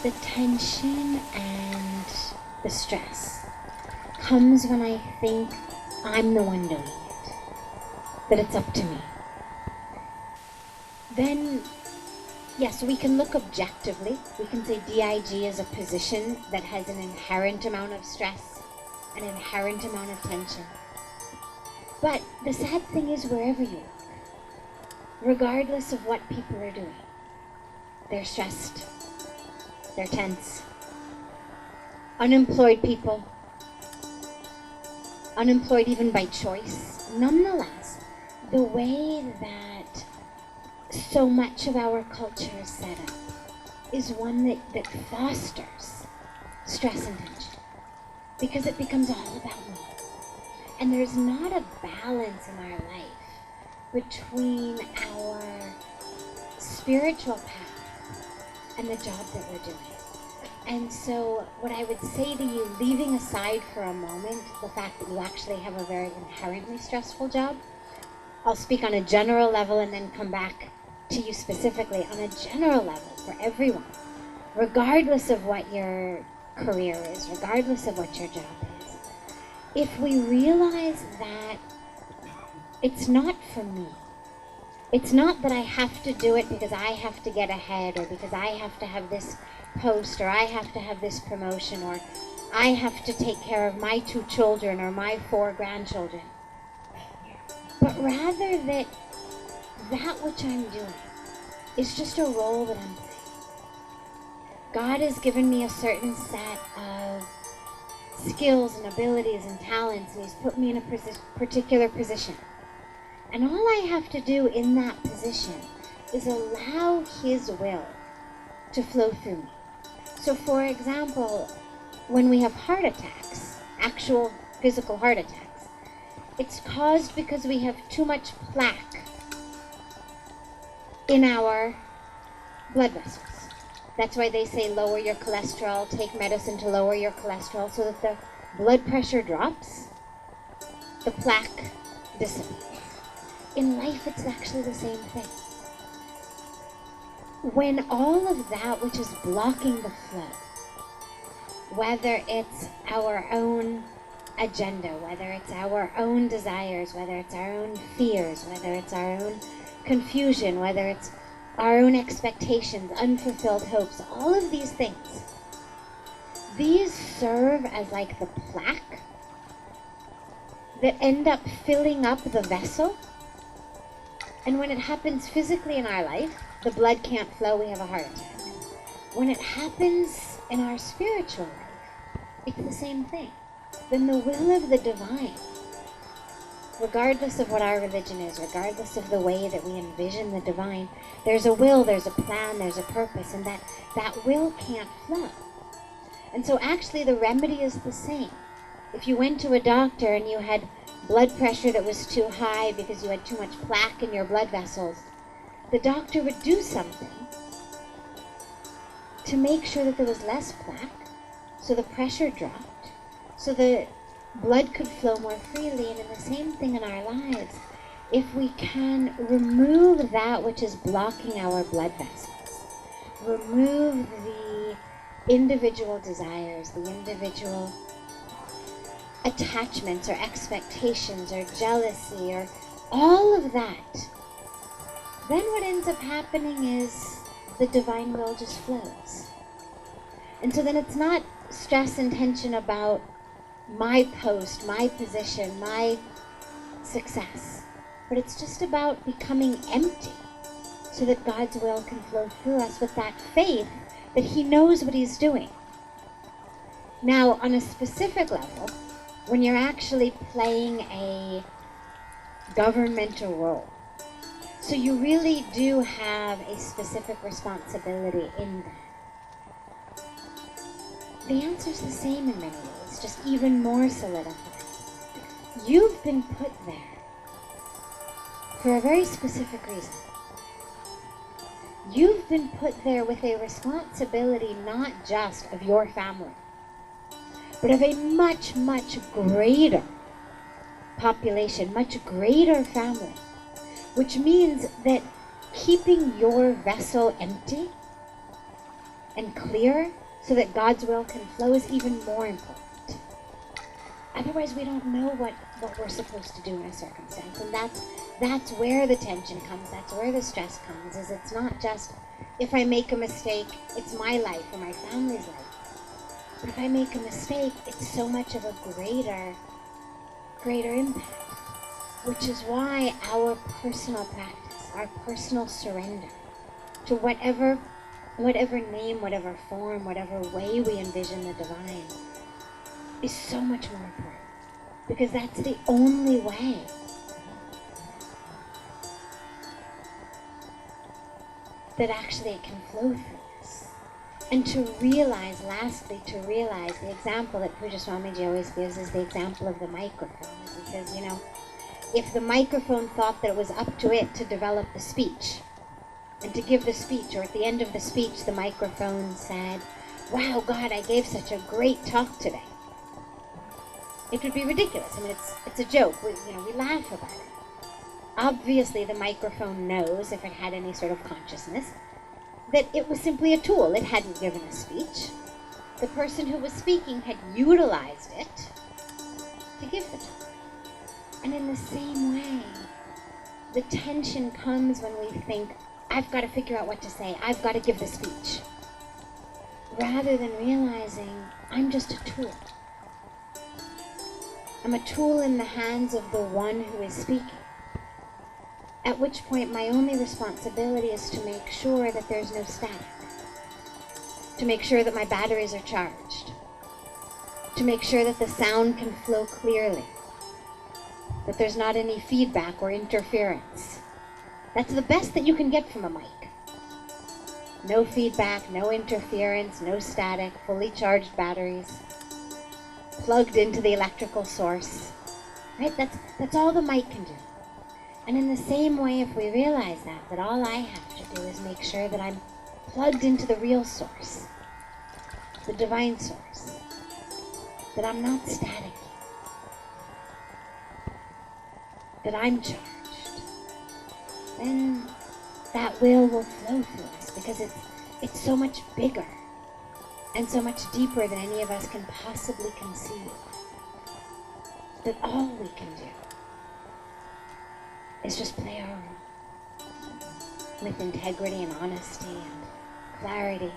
the tension and the stress comes when I think I'm the one doing it, that it's up to me. Then, yes, we can look objectively. We can say DIG is a position that has an inherent amount of stress, an inherent amount of tension. But the sad thing is, wherever you look, regardless of what people are doing, they're stressed, they're tense. Unemployed people, unemployed even by choice. Nonetheless, the way that so much of our culture is set up is one that fosters stress and tension, because it becomes all about me. And there's not a balance in our life between our spiritual path and the job that we're doing. And so what I would say to you, leaving aside for a moment the fact that you actually have a very inherently stressful job, I'll speak on a general level and then come back to you specifically on a general level for everyone, regardless of what your career is, regardless of what your job is. If we realize that it's not for me, it's not that I have to do it because I have to get ahead, or because I have to have this post, or I have to have this promotion, or I have to take care of my 2 children or my 4 grandchildren, but rather that which I'm doing is just a role that I'm playing. God has given me a certain set of skills and abilities and talents, and He's put me in a particular position. And all I have to do in that position is allow His will to flow through me. So for example, when we have heart attacks, actual physical heart attacks, it's caused because we have too much plaque in our blood vessels. That's why they say lower your cholesterol, take medicine to lower your cholesterol, so that the blood pressure drops, the plaque dissipates. In life, it's actually the same thing. When all of that which is blocking the flow, whether it's our own agenda, whether it's our own desires, whether it's our own fears, whether it's our own confusion, whether it's our own expectations, unfulfilled hopes, all of these things, these serve as like the plaque that end up filling up the vessel. And when it happens physically in our life, the blood can't flow, we have a heart attack. When it happens in our spiritual life, it's the same thing. Then the will of the divine, regardless of what our religion is, regardless of the way that we envision the divine, there's a will, there's a plan, there's a purpose, and that will can't flow. And so actually the remedy is the same. If you went to a doctor and you had blood pressure that was too high because you had too much plaque in your blood vessels, the doctor would do something to make sure that there was less plaque, so the pressure dropped, so the blood could flow more freely. And in the same thing in our lives, if we can remove that which is blocking our blood vessels, remove the individual desires, the individual attachments or expectations or jealousy or all of that, then what ends up happening is the divine will just flows. And so then it's not stress and tension about my post, my position, my success, but it's just about becoming empty so that God's will can flow through us with that faith that He knows what He's doing. Now, on a specific level, when you're actually playing a governmental role, so you really do have a specific responsibility in that. The answer's the same in many ways, just even more solidified. You've been put there for a very specific reason. You've been put there with a responsibility not just of your family, but of a much, much greater population, much greater family, which means that keeping your vessel empty and clear so that God's will can flow is even more important. Otherwise, we don't know what we're supposed to do in a circumstance. And that's where the tension comes. That's where the stress comes, is it's not just, if I make a mistake, it's my life or my family's life. But if I make a mistake, it's so much of a greater impact. Which is why our personal practice, our personal surrender to whatever name, whatever form, whatever way we envision the divine is so much more important. Because that's the only way that actually it can flow through us. And to realize, lastly, the example that Puja Swamiji always gives is the example of the microphone. He says, if the microphone thought that it was up to it to develop the speech, and to give the speech, or at the end of the speech, the microphone said, "Wow, God, I gave such a great talk today," it would be ridiculous. I mean, it's a joke. We laugh about it. Obviously, the microphone knows, if it had any sort of consciousness, that it was simply a tool. It hadn't given a speech. The person who was speaking had utilized it to give the talk. And in the same way, the tension comes when we think, I've got to figure out what to say, I've got to give the speech. Rather than realizing, I'm just a tool. I'm a tool in the hands of the one who is speaking. At which point my only responsibility is to make sure that there's no static. To make sure that my batteries are charged. To make sure that the sound can flow clearly. That there's not any feedback or interference. That's the best that you can get from a mic. No feedback, no interference, no static, fully charged batteries, plugged into the electrical source. Right? That's all the mic can do. And in the same way, if we realize that all I have to do is make sure that I'm plugged into the real source, the divine source, that I'm not static, that I'm charged, then that will flow through us, because it's so much bigger and so much deeper than any of us can possibly conceive. That all we can do is just play our role with integrity and honesty and clarity